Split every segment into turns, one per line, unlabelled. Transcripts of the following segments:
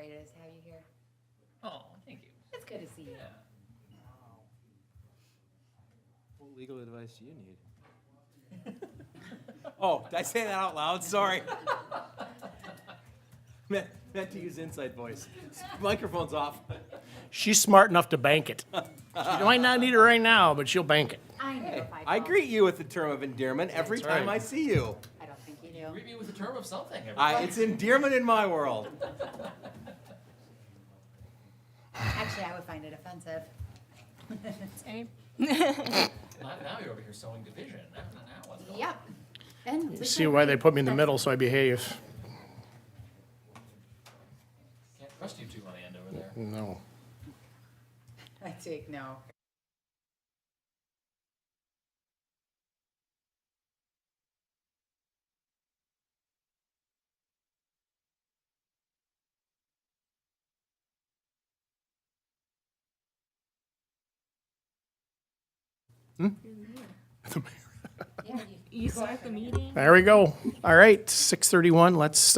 great it is to have you here.
Oh, thank you.
It's good to see you.
Yeah.
What legal advice do you need? Oh, did I say that out loud? Sorry. meant to use inside voice. Microphone's off.
She's smart enough to bank it. She might not need it right now, but she'll bank it.
I know
Hey,
if
I
call.
greet you with the term of endearment every
That's
time
right.
I see you.
I don't think you do.
Greet me with a term of something.
It's endearment in my world.
Actually, I would find it offensive.
Same.
Now you're over here sowing division. Now what's going on?
Yep. And we
See
can-
why they put me in the middle, so I behave.
Can't trust you two on the end over there.
No.
I take no. Yeah,
You start the meeting.
There we go. All right, 6:31. Let's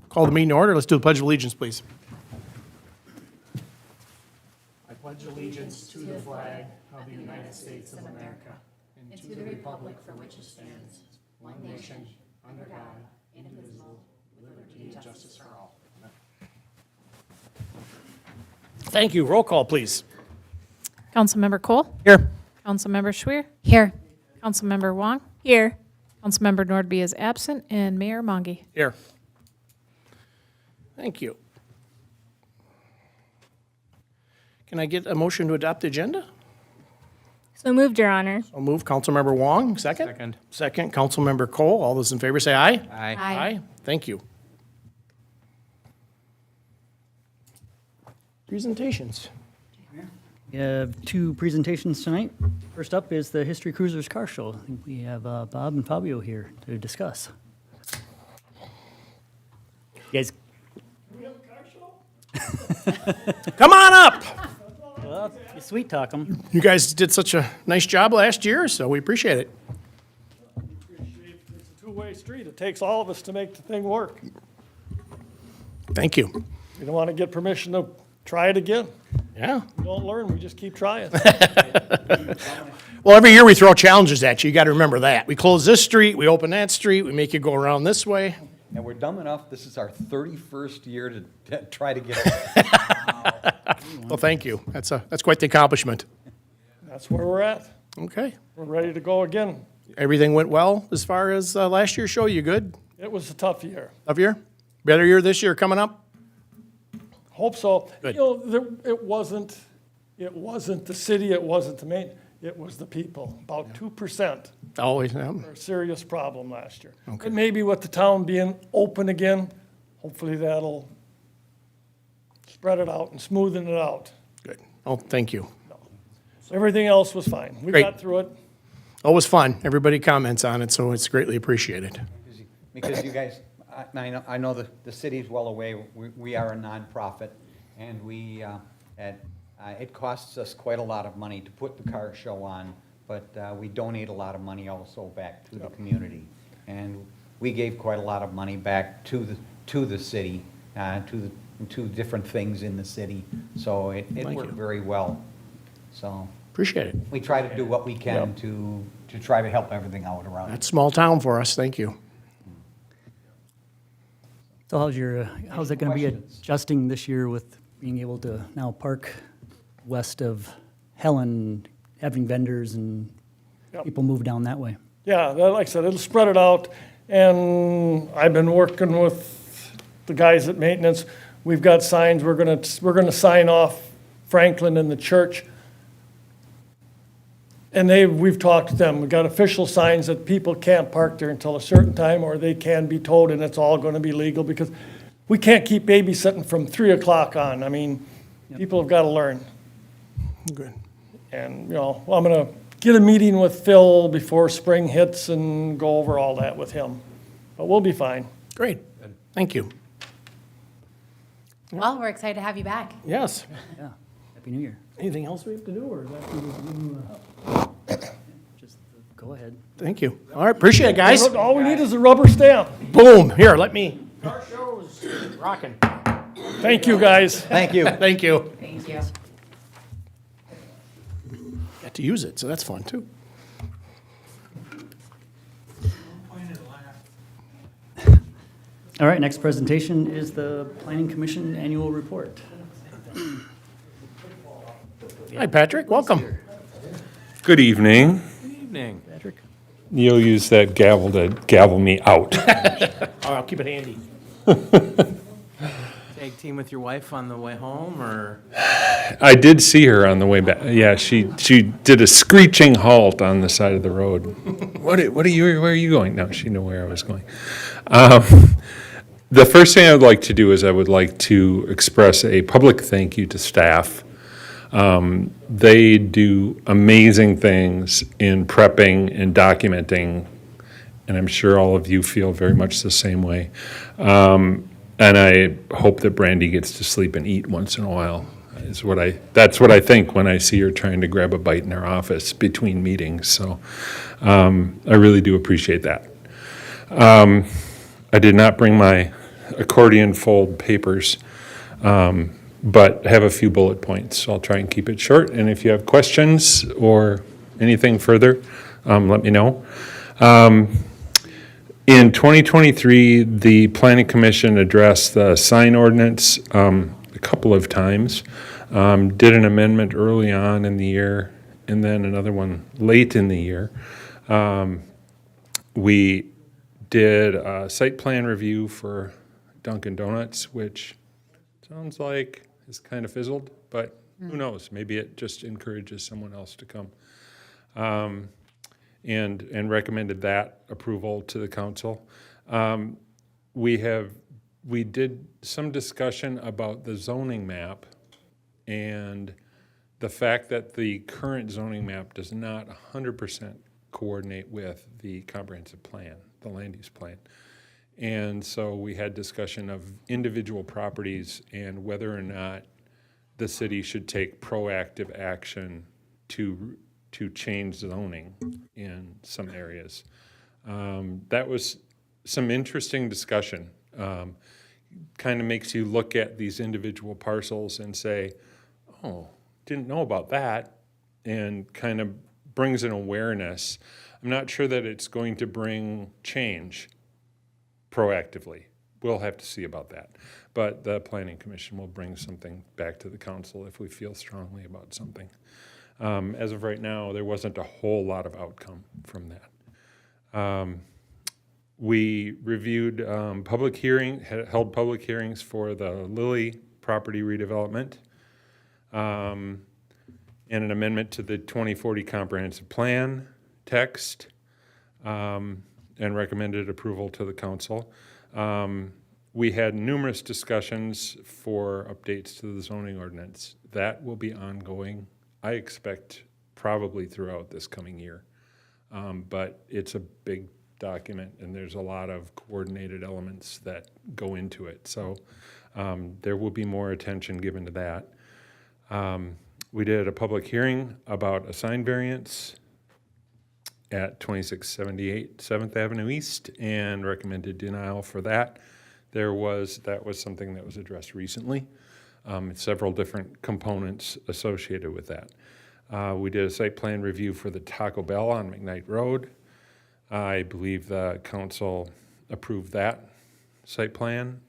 call the meeting to order. Let's do the Pledge of Allegiance, please. I pledge allegiance to the flag of the United States of America
and to the republic for which it stands, one nation, under God, indivisible, with liberty and justice for all.
Thank you. Roll call, please.
Councilmember Cole?
Here.
Councilmember Schwer?
Here.
Councilmember Wong? Here. Councilmember Nordby is absent, and Mayor Monge.
Here. Thank you. Can I get a motion to adopt the agenda?
So moved, Your Honor.
I'll move. Councilmember Wong, second.
Second.
Second, Councilmember Cole. All those in favor say aye.
Aye.
Aye.
Thank you. Presentations.
We have two presentations tonight. First up is the History Cruisers Car Show. I think we have Bob and Fabio here to discuss. You guys,
Come on up.
well, you sweet talk them.
You guys did such a nice job last year, so we appreciate it.
It's a two-way street. It takes all of us to make the thing work.
Thank you.
We don't want to get permission to try it again.
Yeah.
We don't learn, we just keep trying.
Well, every year we throw challenges at you. You got to remember that. We close this street, we open that street, we make you go around this way.
And we're dumb enough, this is our 31st year to try to get it.
Well, thank you. That's quite the accomplishment.
That's where we're at.
Okay.
We're ready to go again.
Everything went well as far as last year's show. You good?
It was a tough year.
Tough year? Better year this year coming up?
Hope so.
Good.
You know, it wasn't the city, it wasn't the main, it was the people. About 2%.
Always. Yeah.
A serious problem last year.
Okay.
But maybe with the town being open again, hopefully that'll spread it out and smoothen it out.
Good. Oh, thank you.
So everything else was fine. We
Great.
got through it.
Always fun. Everybody comments on it, so it's greatly appreciated.
Because you guys, I know the city's well aware, we are a nonprofit, and it costs us quite a lot of money to put the car show on, but we donate a lot of money also back to the community. And we gave quite a lot of money back to the city, to different things in the city, so it
Thank
worked
you.
very well. So
Appreciate it.
we try to do what we can
Yep.
to try to help everything out around.
That's small town for us. Thank you.
So how's it going to be
questions?
adjusting this year with being able to now park west of Helen, having vendors and
Yep.
people move down that way?
Yeah, like I said, it'll spread it out, and I've been working with the guys at maintenance. We've got signs, we're gonna sign off Franklin and the church. And we've talked to them, we've got official signs that people can't park there until a certain time, or they can be towed, and it's all gonna be legal, because we can't keep babysitting from 3 o'clock on. I mean, people have gotta learn.
Good.
And, you know, I'm gonna get a meeting with Phil before spring hits and go over all that with him. But we'll be fine.
Great. Thank you.
Well, we're excited to have you back.
Yes.
Yeah, Happy New Year.
Anything else we have to do, or is that?
Just go ahead.
Thank you. All right, appreciate it, guys.
All we need is a rubber stamp.
Boom. Here, let me. Our show is rocking.
Thank you, guys.
Thank you.
Thank you.
Thank you.
Got to use it, so that's fun too.
All right, next presentation is the Planning Commission Annual Report.
Hi, Patrick, welcome.
Good evening.
Evening.
Patrick?
You'll use that gavel to gavel me out.
I'll keep it handy.
Tag team with your wife on the way home, or?
I did see her on the way back. Yeah, she did a screeching halt on the side of the road. What are you? Where are you going? No, she knew where I was going. The first thing I would like to do is I would like to express a public thank you to staff. They do amazing things in prepping and documenting, and I'm sure all of you feel very much the same way. And I hope that Brandy gets to sleep and eat once in a while. That's what I think when I see her trying to grab a bite in her office between meetings. So I really do appreciate that. I did not bring my accordion fold papers, but have a few bullet points. So I'll try and keep it short. And if you have questions or anything further, let me know. In 2023, the Planning Commission addressed the sign ordinance a couple of times. Did an amendment early on in the year, and then another one late in the year. We did a site plan review for Dunkin' Donuts, which sounds like is kind of fizzled, but who knows? Maybe it just encourages someone else to come. And recommended that approval to the council. We did some discussion about the zoning map and the fact that the current zoning map does not 100% coordinate with the comprehensive plan, the land use plan. And so we had discussion of individual properties and whether or not the city should take proactive action to change zoning in some areas. That was some interesting discussion. Kind of makes you look at these individual parcels and say, oh, didn't know about that, and kind of brings an awareness. I'm not sure that it's going to bring change proactively. We'll have to see about that. But the Planning Commission will bring something back to the council if we feel strongly about something. As of right now, there wasn't a whole lot of outcome from that. We reviewed held public hearings for the Lilly property redevelopment, and an amendment to the 2040 comprehensive plan text, and recommended approval to the council. We had numerous discussions for updates to the zoning ordinance. That will be ongoing, I expect, probably throughout this coming year. But it's a big document, and there's a lot of coordinated elements that go into it. So there will be more attention given to that. We did a public hearing about a sign variance at 2678 7th Avenue East and recommended denial for that. That was something that was addressed recently. Several different components associated with that. We did a site plan review for the Taco Bell on McKnight Road. I believe the council approved that site plan.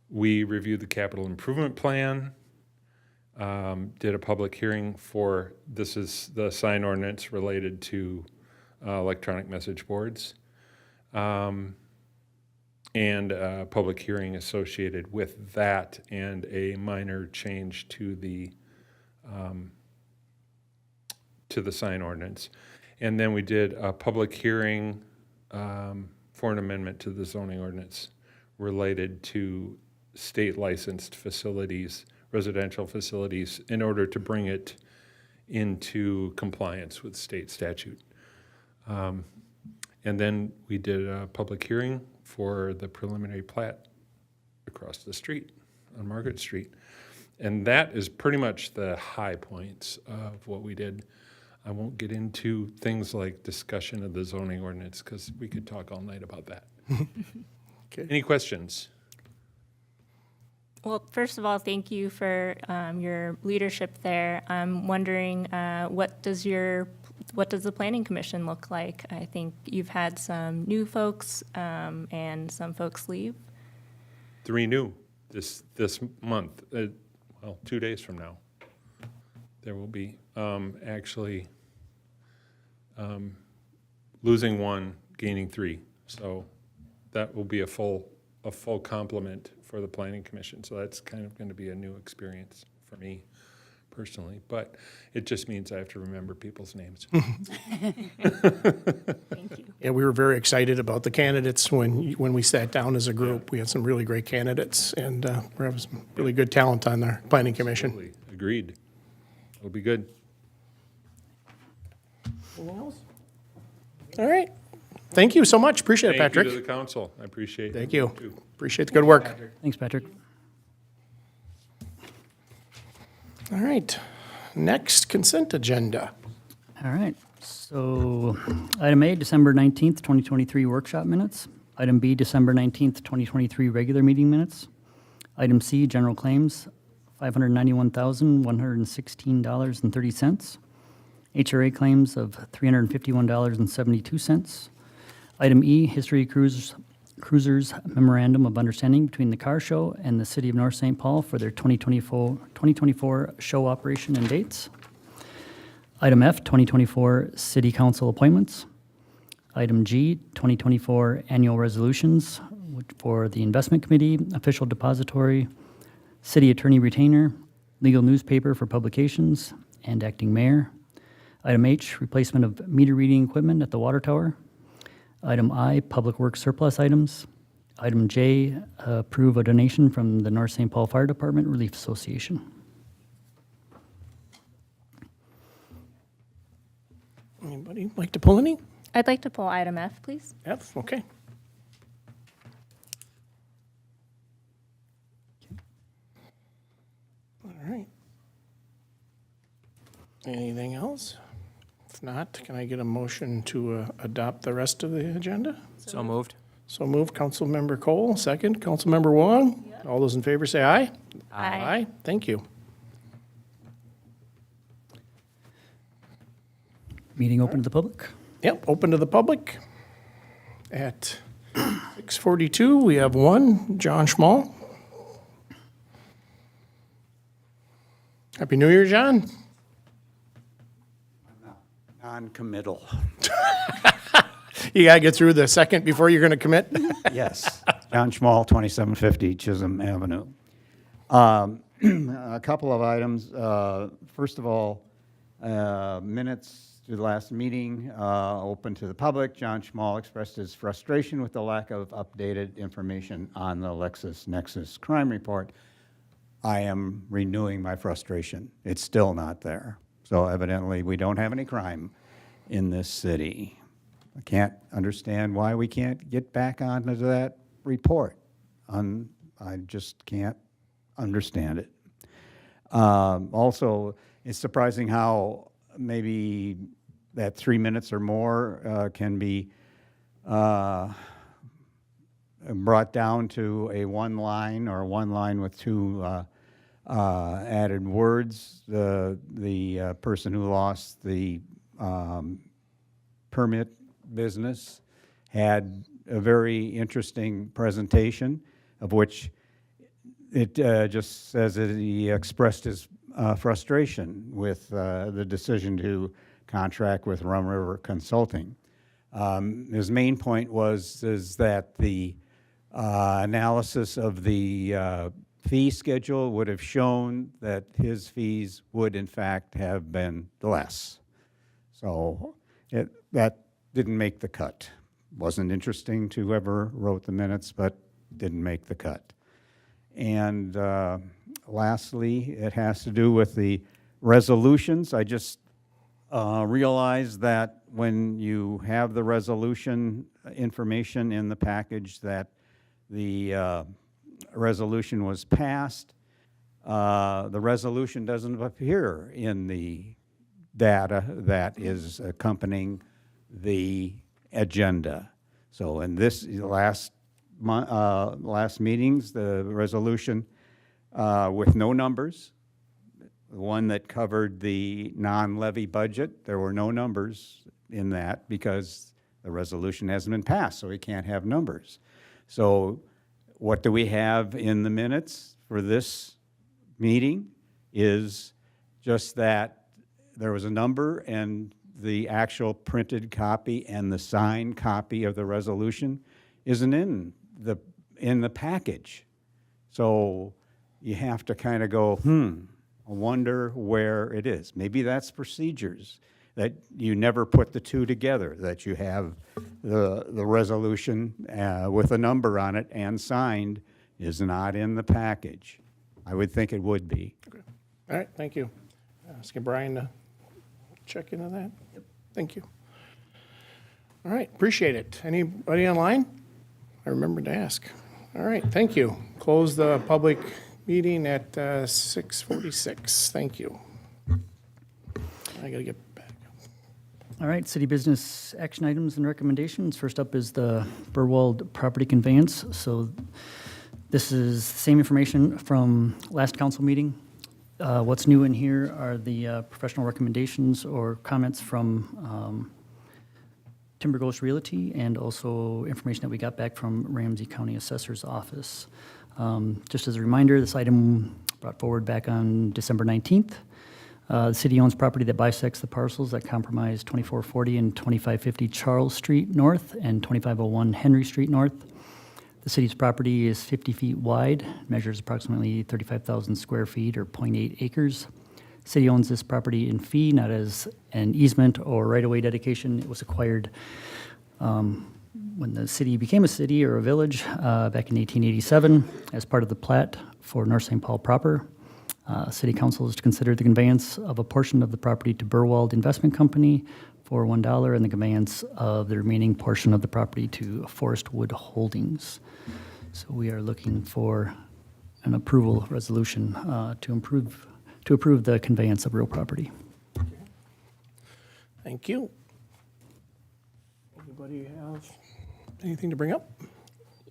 We reviewed the capital improvement plan. Did a public hearing for, this is the sign ordinance related to electronic message boards. And a public hearing associated with that and a minor change to the sign ordinance. And then we did a public hearing for an amendment to the zoning ordinance related to state licensed facilities, residential facilities, in order to bring it into compliance with state statute. And then we did a public hearing for the preliminary plat across the street on Margaret Street. And that is pretty much the high points of what we did. I won't get into things like discussion of the zoning ordinance because we could talk all night about that.
Okay.
Any questions?
Well, first of all, thank you for your leadership there. I'm wondering, what does the Planning Commission look like? I think you've had some new folks and some folks leave.
3 new this month, well, 2 days from now. There will be, actually, losing 1, gaining 3. So that will be a full complement for the Planning Commission. So that's kind of going to be a new experience for me personally. But it just means I have to remember people's names.
Thank you.
Yeah, we were very excited about the candidates when we sat down as a group. We had some really great candidates, and we have some really good talent on our planning commission.
Absolutely. Agreed. It'll be good.
Anything else? All right. Thank you so much. Appreciate it,
Thank you
Patrick.
to the council. I appreciate it.
Thank you.
too.
Appreciate the good work.
Thanks, Patrick.
All right. Next, consent agenda.
All right, so item A, December 19th, 2023 workshop minutes. Item B, December 19th, 2023 regular meeting minutes. Item C, general claims, $591,116.30. HRA claims of $351.72. Item E, History Cruisers Memorandum of Understanding between the car show and the City of North St. Paul for their 2024 show operation and dates. Item F, 2024 City Council appointments. Item G, 2024 annual resolutions for the Investment Committee, Official Depository, City Attorney Retainer, Legal Newspaper for Publications, and Acting Mayor. Item H, replacement of meter reading equipment at the water tower. Item I, Public Works surplus items. Item J, approve a donation from the North St. Paul Fire Department Relief Association.
Anybody like to pull any?
I'd like to pull item F, please.
F, okay. All right. Anything else? If not, can I get a motion to adopt the rest of the agenda?
So moved.
So move, Councilmember Cole, second. Councilmember Wong. All those in favor say aye.
Aye.
Thank you.
Meeting open to the public.
Yep, open to the public. At 6:42, we have one, John Schmall. Happy New Year, John.
Non-committal.
You gotta get through the second before you're gonna commit.
Yes. John Schmall, 2750 Chisholm Avenue. A couple of items. First of all, minutes to the last meeting, open to the public. John Schmall expressed his frustration with the lack of updated information on the LexisNexis crime report. I am renewing my frustration. It's still not there. So evidently, we don't have any crime in this city. I can't understand why we can't get back onto that report. I just can't understand it. Also, it's surprising how maybe that 3 minutes or more can be brought down to a one line or one line with two added words. The person who lost the permit business had a very interesting presentation, of which it just says that he expressed his frustration with the decision to contract with Rum River Consulting. His main point is that the analysis of the fee schedule would have shown that his fees would in fact have been less. So that didn't make the cut. Wasn't interesting to whoever wrote the minutes, but didn't make the cut. And lastly, it has to do with the resolutions. I just realized that when you have the resolution information in the package that the resolution was passed, the resolution doesn't appear in the data that is accompanying the agenda. So in this last meetings, the resolution
with no numbers. The one that covered the non-levy budget, there were no numbers in that because the resolution hasn't been passed, so we can't have numbers. So what do we have in the minutes for this meeting is just that there was a number and the actual printed copy and the signed copy of the resolution isn't in the package. So you have to kind of go, I wonder where it is. Maybe that's procedures, that you never put the two together, that you have the resolution with a number on it and signed is not in the package. I would think it would be.
All right, thank you. Asking Brian to check into that. Yep. Thank you. All right, appreciate it. Anybody online? I remembered to ask. All right, thank you. Close the public meeting at 6:46. Thank you. I gotta get back.
All right, city business action items and recommendations. First up is the Burwald property conveyance. So this is the same information from last council meeting. What's new in here are the professional recommendations or comments from Timber Ghost Realty and also information that we got back from Ramsey County Assessor's Office. Just as a reminder, this item brought forward back on December 19th. The city owns property that bisects the parcels that comprise 2440 and 2550 Charles Street North and 2501 Henry Street North. The city's property is 50 feet wide, measures approximately 35,000 square feet or 0.8 acres. City owns this property in fee, not as an easement or right-of-way dedication. It was acquired when the city became a city or a village back in 1887 as part of the plat for North St. Paul proper. City council is to consider the conveyance of a portion of the property to Burwald Investment Company for $1 and the conveyance of the remaining portion of the property to Forest Wood Holdings. So we are looking for an approval resolution to approve the conveyance of real property.
Thank you. Anybody have anything to bring up?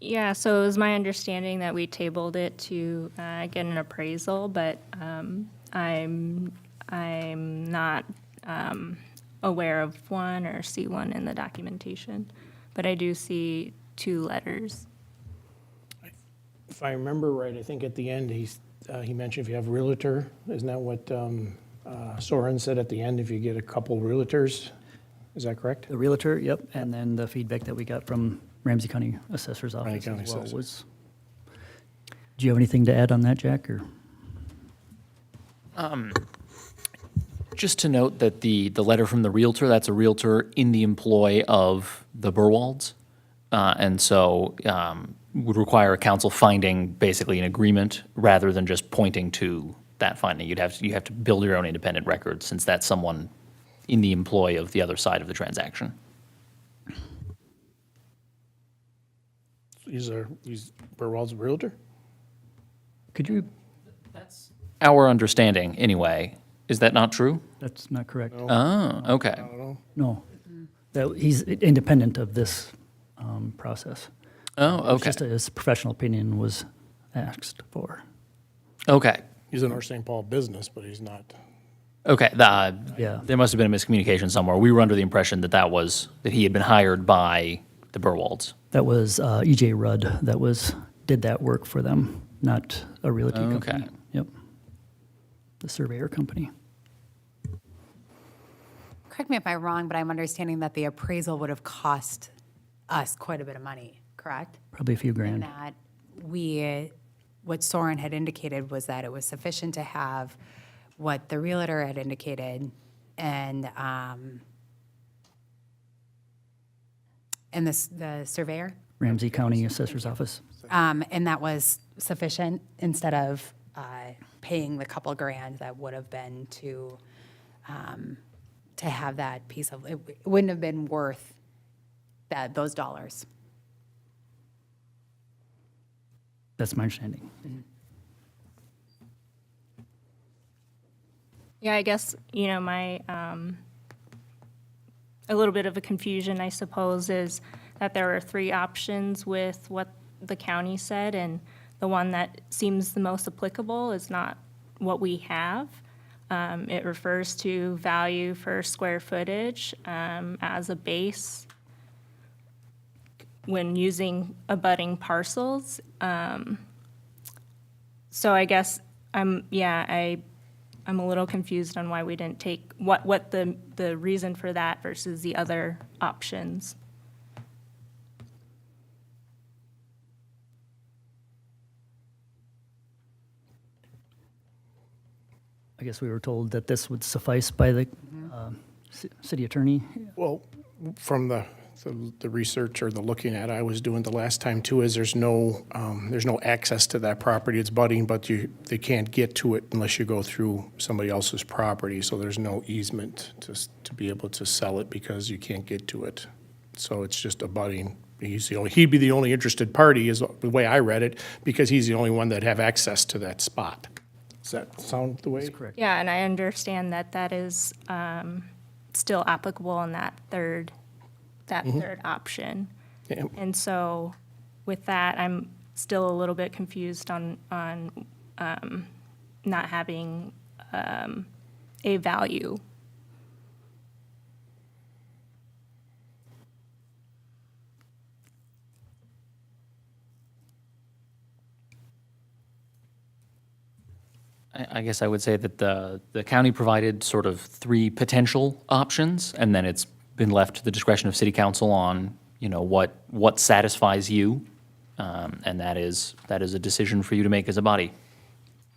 Yeah, so it was my understanding that we tabled it to get an appraisal, but I'm not aware of one or see one in the documentation. But I do see 2 letters.
If I remember right, I think at the end, he mentioned if you have a realtor, isn't that what Soren said at the end, if you get a couple realtors? Is that correct?
The realtor, yep, and then the feedback that we got from Ramsey County Assessor's Office
County
as well
Assessor.
was. Do you have anything to add on that, Jack, or?
Just to note that the letter from the Realtor, that's a Realtor in the employ of the Burwalds. And so would require a council finding basically an agreement rather than just pointing to that finding. You have to build your own independent record since that's someone in the employ of the other side of the transaction.
He's Burwald's realtor?
Could you,
That's our understanding anyway. Is that not true?
that's not correct.
Oh, okay.
I don't know.
No. That, he's independent of this process.
Oh,
It's
okay.
just his professional opinion was asked for.
Okay.
He's in our St. Paul business, but he's not.
Okay.
Yeah.
There must have been a miscommunication somewhere. We were under the impression that he had been hired by the Burwalds.
That was E.J. Rudd that did that work for them, not a realty company.
Okay.
Yep. The surveyor company.
Correct me if I'm wrong, but I'm understanding that the appraisal would have cost us quite a bit of money, correct?
Probably a few
And
grand.
that what Soren had indicated was that it was sufficient to have what the realtor had indicated and the surveyor,
Ramsey County Assessor's Office.
and that was sufficient instead of paying the couple grand that would have been to have that piece of, it wouldn't have been worth those dollars.
That's my understanding.
Yeah, I guess, my, a little bit of a confusion, I suppose, is that there are 3 options with what the county said, and the one that seems the most applicable is not what we have. It refers to value for square footage as a base when using abutting parcels. So I guess I'm a little confused on why we didn't take, what the reason for that versus the other options.
I guess we were told that this would suffice by the city attorney.
Well, from the research or the looking at I was doing the last time too, is there's no access to that property. It's budding, but they can't get to it unless you go through somebody else's property. So there's no easement to be able to sell it because you can't get to it. So it's just a budding. He'd be the only interested party is the way I read it, because he's the only one that have access to that spot. Does that sound the way?
That's correct.
Yeah, and I understand that that is still applicable in that third option.
Yeah.
And so with that, I'm still a little bit confused on not having a value.
I guess I would say that the county provided sort of 3 potential options, and then it's been left to the discretion of city council on, what satisfies you, and that is a decision for you to make as a body.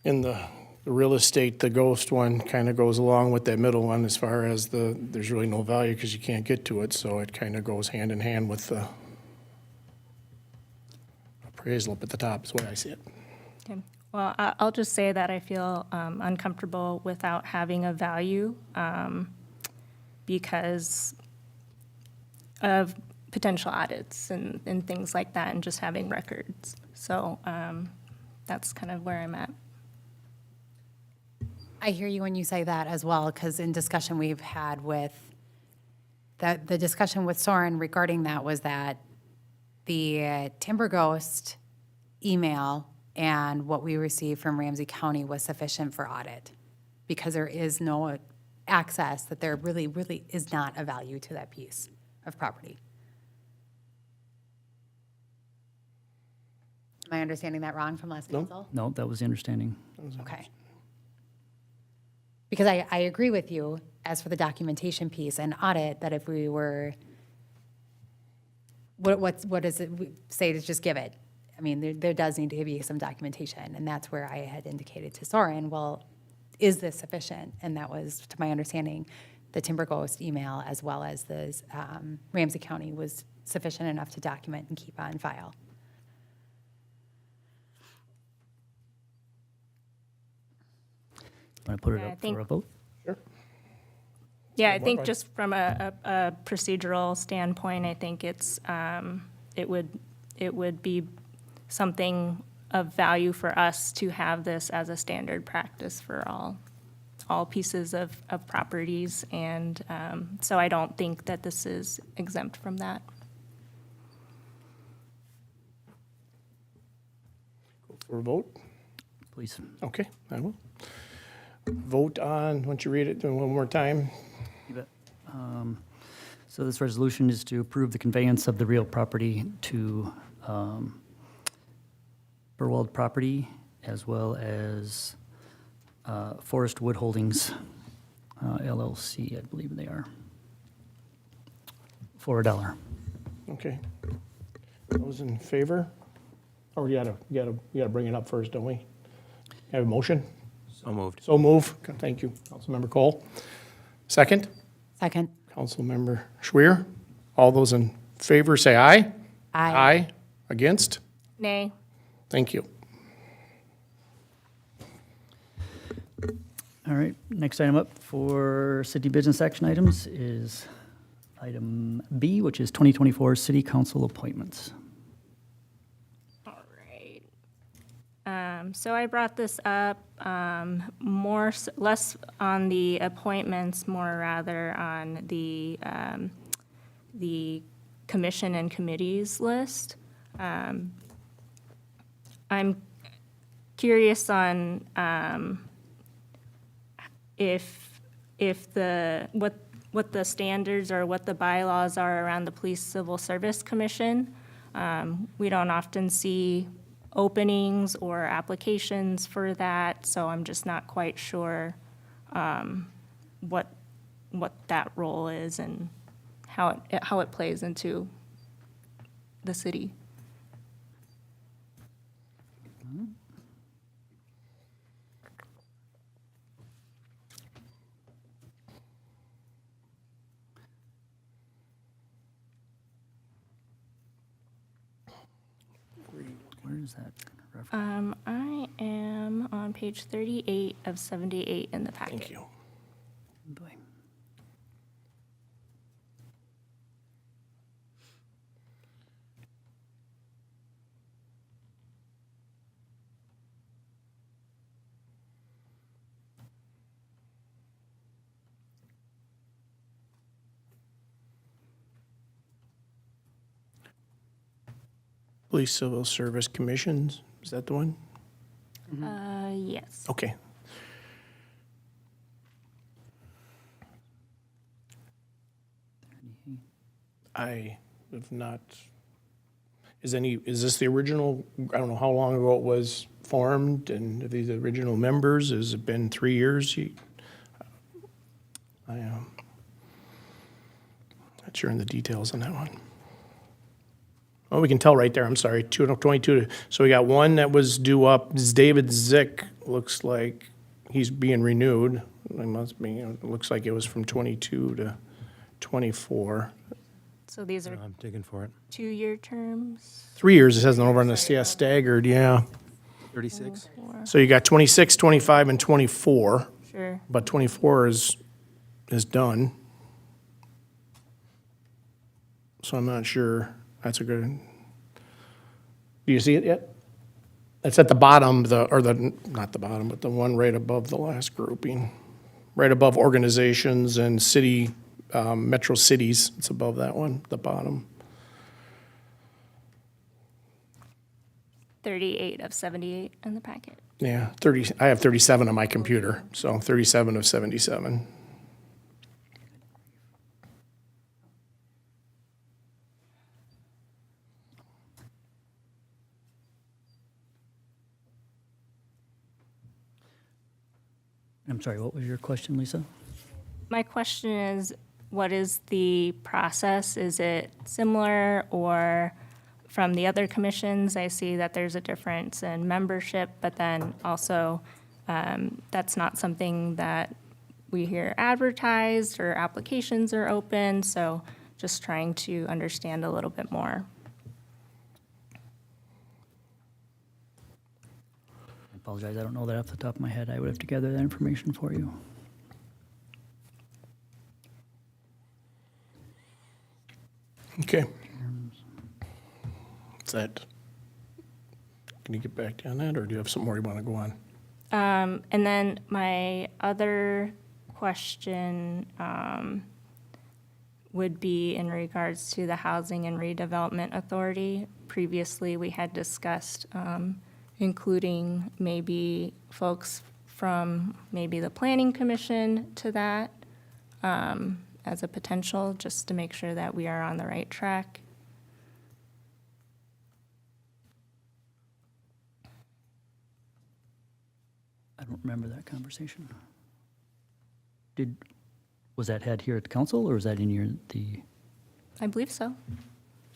In the real estate, the ghost one kind of goes along with that middle one as far as there's really no value because you can't get to it, so it kind of goes hand in hand with the appraisal up at the top, is the way I see it.
Okay. Well, I'll just say that I feel uncomfortable without having a value because of potential audits and things like that, and just having records. So that's kind of where I'm at.
I hear you when you say that as well, because in discussion we've had with, the discussion with Soren regarding that was that the Timber Ghost email and what we received from Ramsey County was sufficient for audit, because there is no access, that there really, really is not a value to that piece of property. Am I understanding that wrong from last council?
No, that was the understanding.
Okay. Because I agree with you as for the documentation piece and audit, that if we were, what does it say to just give it? I mean, there does need to be some documentation, and that's where I had indicated to Soren, well, is this sufficient? And that was, to my understanding, the Timber Ghost email as well as the Ramsey County was sufficient enough to document and keep on file.
Want to put it
Yeah, I
up
think-
for a vote?
Yeah, I think just from a procedural standpoint, I think it's, it would be something of value for us to have this as a standard practice for all pieces of properties. And so I don't think that this is exempt from that.
For a vote?
Please.
Okay, I will. Vote on, why don't you read it one more time?
You bet. So this resolution is to approve the conveyance of the real property to Burwald Property, as well as Forest Wood Holdings LLC, I believe they are, for $1.
Okay. Those in favor? Or you gotta bring it up first, don't we? Have a motion?
So moved.
So move. Thank you, Councilmember Cole. Second?
Second.
Councilmember Schwer. All those in favor, say aye. Aye. Against?
Nay.
Thank you.
All right, next item up for city business action items is item B, which is 2024 city council appointments.
All right. So I brought this up less on the appointments, more rather on the commission and committees list. I'm curious on what the standards or what the bylaws are around the Police Civil Service Commission. We don't often see openings or applications for that, so I'm just not quite sure what that role is and how it plays into the city.
Where is that?
I am on page 38 of 78 in the packet.
Thank you.
Boy.
Police Civil Service Commissions, is that the one?
Yes.
Okay. I have not, is this the original, I don't know how long ago it was formed, and are these the original members? Has it been 3 years? Not sure in the details on that one. Oh, we can tell right there, I'm sorry, 22. So we got one that was due up, this is David Zick, looks like he's being renewed. It must be, it looks like it was from 22 to 24.
So these are
I'm digging for it.
2-year terms?
3 years, it says over on the, yeah, staggered, yeah.
36?
So you got 26, 25, and 24,
Sure.
but 24 is done. So I'm not sure, that's a good, do you see it yet? It's at the bottom, not the bottom, but the one right above the last grouping. Right above organizations and city, metro cities, it's above that one, the bottom.
38 of 78 in the packet.
Yeah, 30, I have 37 on my computer, so 37 of 77.
I'm sorry, what was your question, Lisa?
My question is, what is the process? Is it similar, or from the other commissions, I see that there's a difference in membership, but then also that's not something that we hear advertised or applications are open, so just trying to understand a little bit more.
I apologize, I don't know that off the top of my head. I would have to gather that information for you.
Okay. Is that, can you get back to you on that, or do you have some more you want to go on?
And then my other question would be in regards to the Housing and Redevelopment Authority. Previously, we had discussed including maybe folks from maybe the Planning Commission to that as a potential, just to make sure that we are on the right track.
I don't remember that conversation. Was that had here at the council, or was that in
I believe so.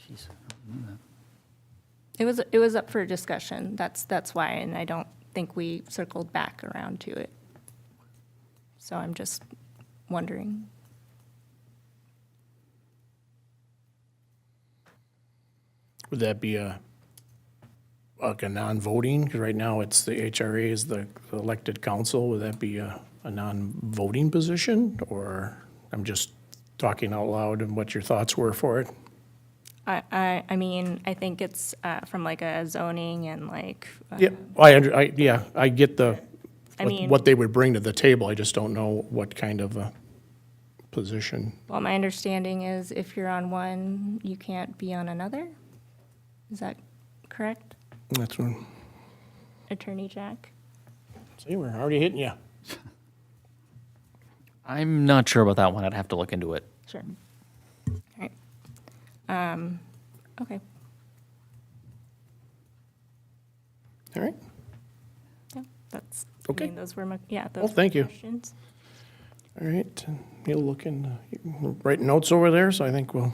Jeez, I don't know that.
It was up for discussion. That's why, and I don't think we circled back around to it. So I'm just wondering.
Would that be like a non-voting? Because right now it's the HRA is the elected council. Would that be a non-voting position? Or I'm just talking out loud and what your thoughts were for it?
I mean, I think it's from like a zoning and like.
Yeah, I get what they would bring to the table. I just don't know what kind of a position.
Well, my understanding is if you're on one, you can't be on another. Is that correct?
That's one.
Attorney Jack?
See, we're already hitting you.
I'm not sure about that one. I'd have to look into it.
Sure. All right. Okay.
All right.
Yeah, that's,
Okay.
I mean, those were my, yeah, those
Well,
were
thank you.
questions.
All right, and you'll look in, you're writing notes over there, so I think we'll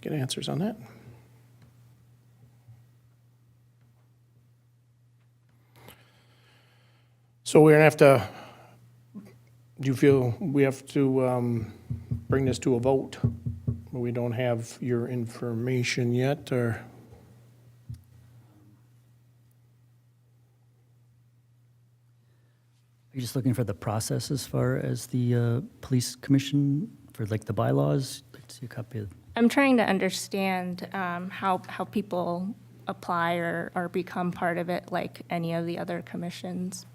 get answers on that. So we're gonna have to, do you feel we have to bring this to a vote? We don't have your information yet, or?
Are you just looking for the process as far as the police commission for like the bylaws? Like to see a copy of.
I'm trying to understand how people apply or become part of it, like any of the other commissions,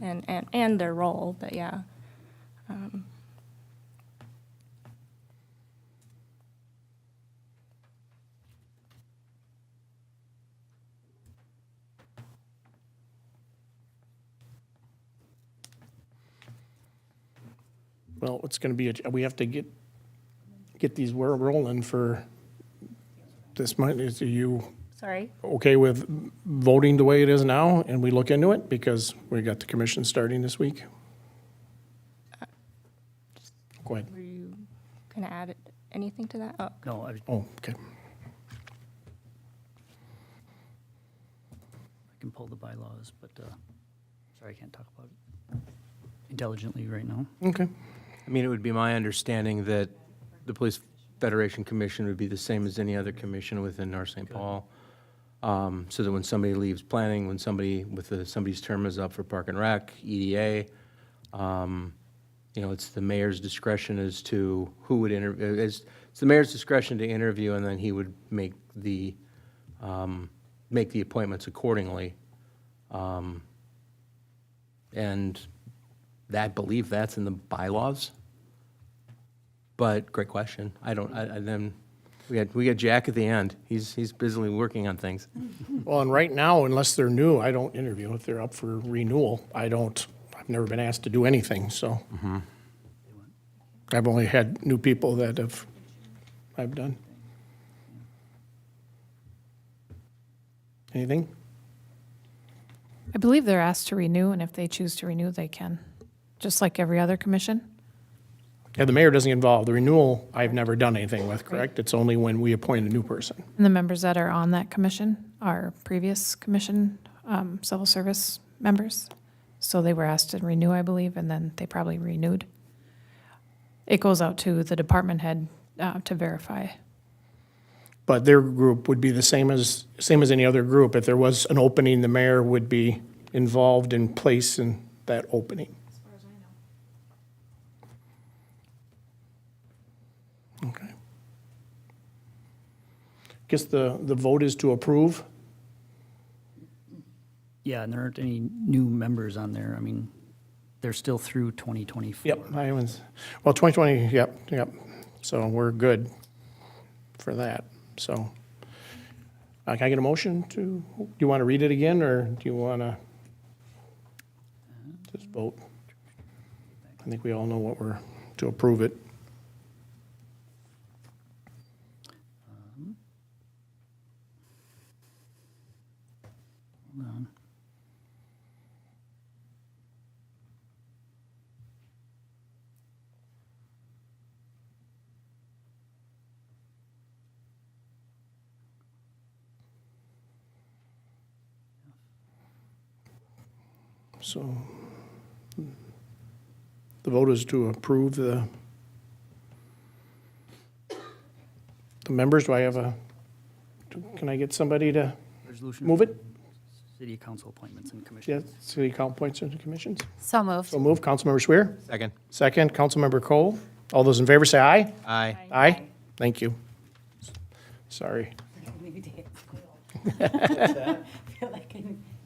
and their role, but yeah.
Well, it's gonna be, we have to get these, we're rolling for this month. Are you
Sorry?
okay with voting the way it is now, and we look into it, because we got the commission starting this week? Go ahead.
Were you going to add anything to that? Oh,
No, I
Oh, okay.
can pull the bylaws, but sorry, I can't talk about it intelligently right now.
Okay.
I mean, it would be my understanding that the Police Federation Commission would be the same as any other commission within North St. Paul. So that when somebody leaves planning, when somebody's term is up for Park and Rec, EDA, it's the mayor's discretion as to who would interview. It's the mayor's discretion to interview, and then he would make the appointments accordingly. And I believe that's in the bylaws. But great question. Then we got Jack at the end. He's busily working on things.
Well, and right now, unless they're new, I don't interview. If they're up for renewal, I've never been asked to do anything, so. I've only had new people that I've done. Anything?
I believe they're asked to renew, and if they choose to renew, they can, just like every other commission.
Yeah, the mayor doesn't get involved. The renewal, I've never done anything with, correct? It's only when we appoint a new person.
And the members that are on that commission are previous commission civil service members. So they were asked to renew, I believe, and then they probably renewed. It goes out to the department head to verify.
But their group would be the same as any other group. If there was an opening, the mayor would be involved in placing that opening. As far as I know. Okay. Guess the vote is to approve.
Yeah, and there aren't any new members on there. I mean, they're still through 2024.
Yep, 2020, yep. So we're good for that. So, can I get a motion do you want to read it again, or do you want to just vote? I think we all know what we're, to approve it.
Hold on.
So, the vote is to approve the members. Do I have can I get somebody to
Resolution.
move it?
City council appointments and commissions.
Yeah, city council appoints and commissions.
So moved.
So move, Councilmember Swear.
Second.
Second, Councilmember Cole. All those in favor say aye.
Aye.
Aye. Thank you. Sorry.
I feel like a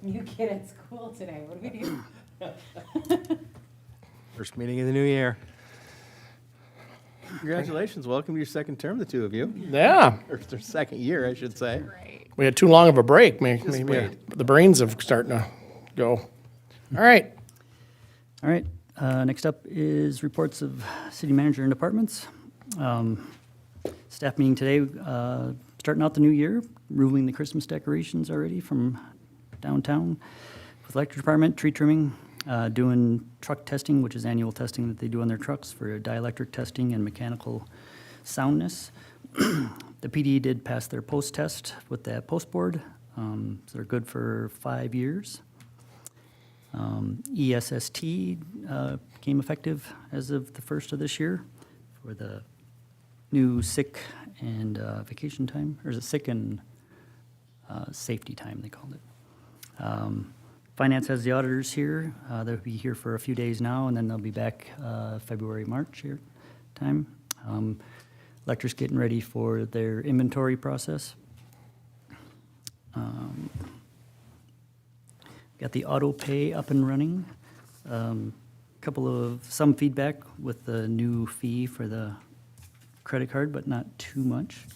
new kid at school today. What do we do?
First meeting of the new year. Congratulations. Welcome to your second term, the two of you.
Yeah.
Or their second year, I should say.
right.
We had too long of a break. Maybe
wait.
the brains have starting to go. All right.
All right, next up is reports of city manager and departments. Staff meeting today, starting out the new year, removing the Christmas decorations already from downtown. With electric department, tree trimming, doing truck testing, which is annual testing that they do on their trucks for dielectric testing and mechanical soundness. The PD did pass their post test with that post board, so they're good for 5 years. ESST became effective as of the first of this year for the new sick and vacation time, or is it sick and safety time, they called it. Finance has the auditors here. They'll be here for a few days now, and then they'll be back February, March here time. Electric's getting ready for their inventory process. Got the auto pay up and running. Some feedback with the new fee for the credit card, but not too much.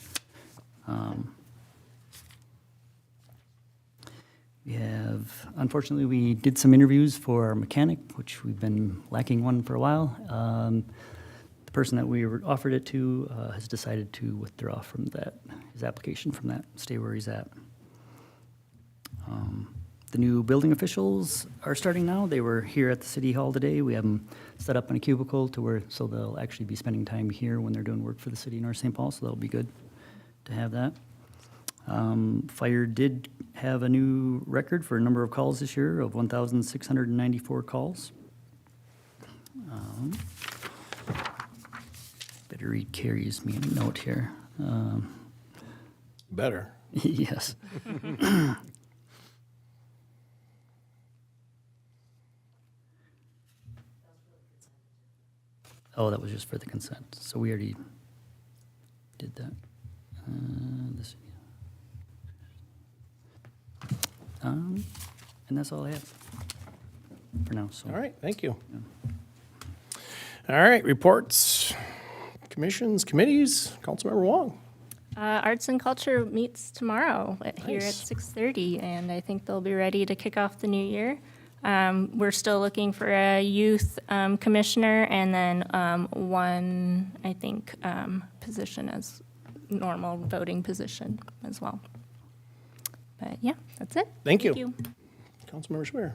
Unfortunately, we did some interviews for our mechanic, which we've been lacking one for a while. The person that we offered it to has decided to withdraw from his application from that, stay where he's at. The new building officials are starting now. They were here at the city hall today. We have them set up in a cubicle so they'll actually be spending time here when they're doing work for the city of North St. Paul, so that'll be good to have that. Fire did have a new record for a number of calls this year of 1,694 calls. Better read Carrie's note here.
Better.
Yes. Oh, that was just for the consent. So we already did that. And that's all I have for now. So.
All right, thank you. All right, reports, commissions, committees, Councilmember Wong.
Arts and Culture meets tomorrow here at
Nice.
6:30, and I think they'll be ready to kick off the new year. We're still looking for a youth commissioner and then one, I think, position as normal voting position as well. But yeah, that's it.
Thank you. Councilmember Schwer.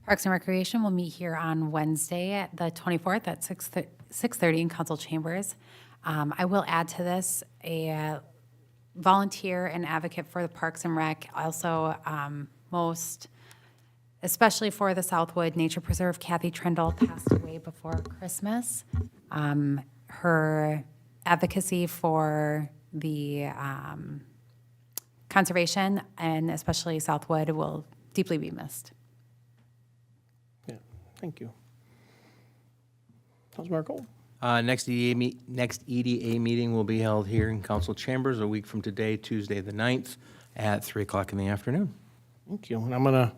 Parks and Recreation will meet here on Wednesday at the 24th at 6:30 in council chambers. I will add to this a volunteer and advocate for the Parks and Rec, also especially for the Southwood Nature Preserve. Kathy Trindle passed away before Christmas. Her advocacy for the conservation and especially Southwood will deeply be missed.
Yeah, thank you. Councilmember Cole.
Next EDA meeting will be held here in council chambers a week from today, Tuesday the 9th at 3 o'clock in the afternoon.
Thank you. And I'm going to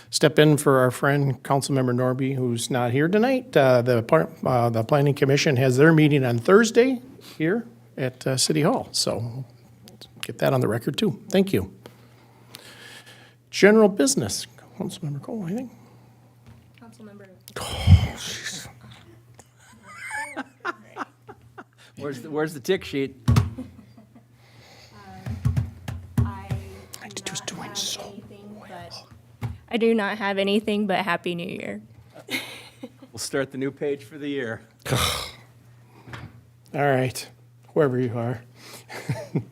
step in for our friend, Councilmember Norby, who's not here tonight. The Planning Commission has their meeting on Thursday here at City Hall. So get that on the record, too. Thank you. General business. Councilmember Cole, anything?
Councilmember.
Where's the tick sheet?
I do not have anything but Happy New Year.
We'll start the new page for the year.
All right, whoever you are.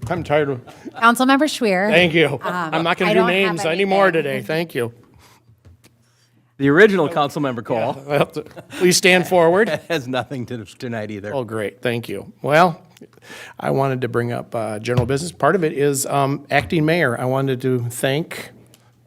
I'm tired of,
Councilmember Schwer.
thank you. I'm not going
I
to do
don't have
names anymore
anything.
today. Thank you.
The original Councilmember Cole
Well, please stand forward.
has nothing to tonight either.
Oh, great, thank you. Well, I wanted to bring up general business. Part of it is acting mayor. I wanted to thank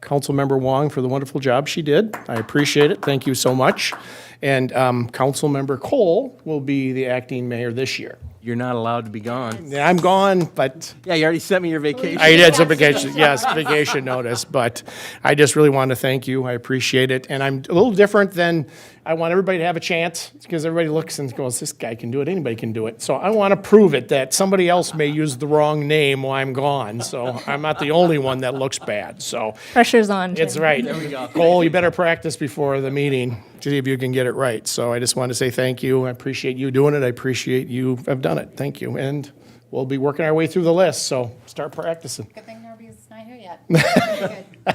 Councilmember Wong for the wonderful job she did. I appreciate it. Thank you so much. And Councilmember Cole will be the acting mayor this year.
you're not allowed to be gone.
Yeah, I'm gone, but
Yeah, you already sent me your vacation.
I did some vacation, yes, vacation notice, but I just really want to thank you. I appreciate it. And I'm a little different than, I want everybody to have a chance because everybody looks and goes, this guy can do it, anybody can do it. So I want to prove it that somebody else may use the wrong name while I'm gone. So I'm not the only one that looks bad. So
Pressure's on.
it's
Jim.
right. There we go. Cole, you better practice before the meeting to see if you can get it right. So I just want to say thank you. I appreciate you doing it. I appreciate you have done it. Thank you. And we'll be working our way through the list. So start practicing.
Good thing Norby's not here yet.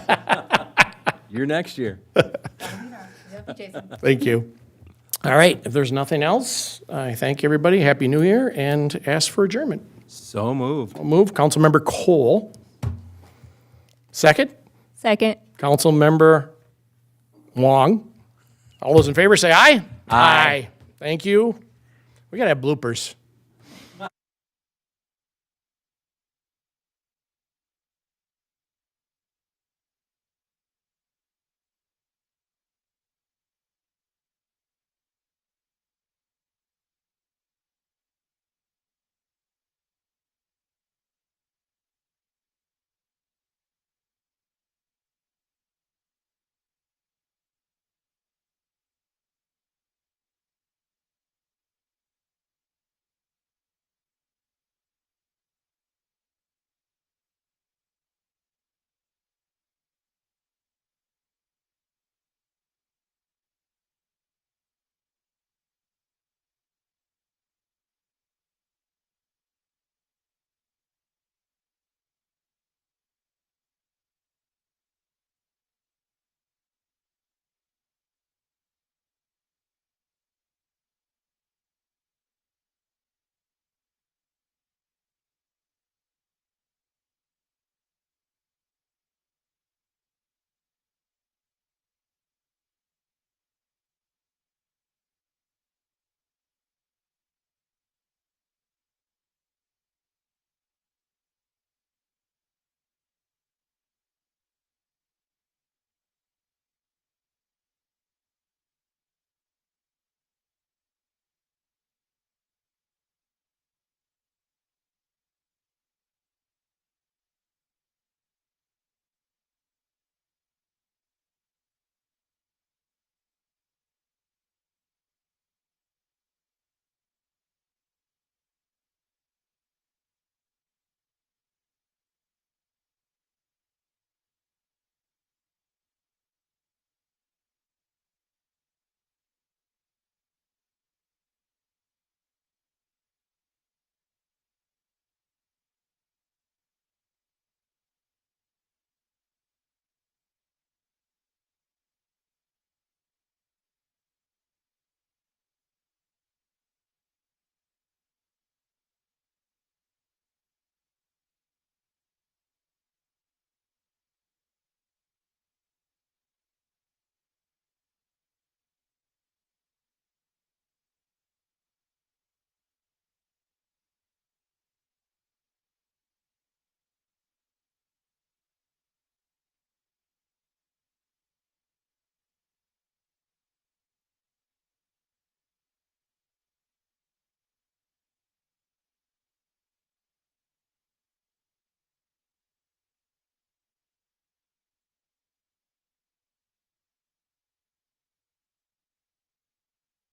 Good.
You're next year.
Jason.
Thank you. All right, if there's nothing else, I thank everybody. Happy New Year and ask for adjournment.
So moved.
I'll move. Councilmember Cole. Second.
Second.
Councilmember Wong. All those in favor say aye. Aye. Thank you. We got to have bloopers.